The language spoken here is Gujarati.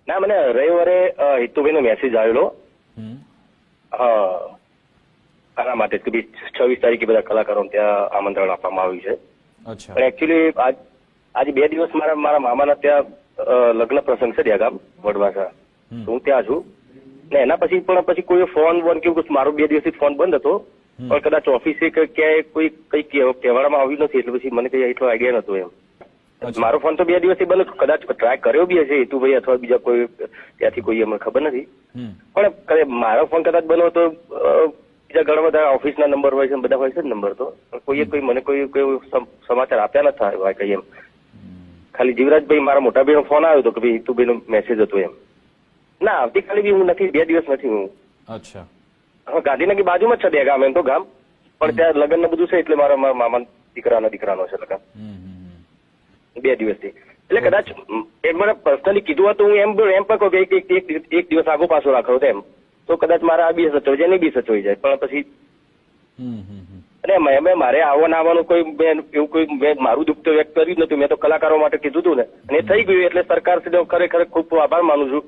ના, મને રવિવારે હિતુભાઈનો મેસેજ આવેલો. હમ. આના માટે કે 26 તારીખે બધા કલાકારોને ત્યાં આમંત્રણ આપવામાં આવ્યું છે. અચ્છા. પણ એકચ્યુઅલી આજે 2 દિવસ મારા મામાના ત્યાં લગ્ન પ્રસંગ છે ત્યાં વડવાસા. તો હું ત્યાં છું ને એના પછી કોઈ ફોન કેવું મારો 2 દિવસથી ફોન બંધ હતો. પણ કદાચ ઓફિસે ક્યાંય કોઈ કઈ કહેવામાં આવ્યું નથી એટલે પછી મને કઈ એટલો આઈડિયા નતો એમ. મારો ફોન તો 2 દિવસથી બંધ હતો. કદાચ ટ્રાય કર્યો બી હશે હિતુભાઈ અથવા બીજા કોઈ ત્યાંથી કોઈ અમને ખબર નથી. પણ મારો ફોન કદાચ બન્યો તો બીજા ઘણા બધા ઓફિસના નંબર હોય છે બધા હોય છે નંબર તો મને કોઈ સમાચાર આપ્યા નથી હોય કઈ એમ. ખાલી જીવરાજભાઈ મારા મોટા ભાઈનો ફોન આવ્યો હતો કે ભાઈ હિતુભાઈનો મેસેજ હતો એમ. ના, આવતીકાલે બી હું નથી, 2 દિવસ નથી હું. અચ્છા. હા, ગાંધીનગર બાજુમાં જ છે 2 ગામ એમ તો ગામ. પણ ત્યાં લગ્ન ને બધું છે એટલે મારા મામા દીકરાનો છે લગ્ન 2 દિવસથી. એટલે કદાચ એ મને પર્સનલી કીધું હતું હું એમ પણ કહું કે એક દિવસ આગો પાછો રાખો એમ તો કદાચ મારા આ બી સચવાઈ જાય ને બી સચવાઈ જાય. પણ પછી અને મારે આવવાનું કોઈ એવું કોઈ મેં મારું દુઃખ તો વ્યક્ત કર્યું જ નતું. મેં તો કલાકારો માટે કીધું હતું ને અને થઈ ગયું એટલે સરકાર ખરેખર ખૂબ આભાર માનું છું.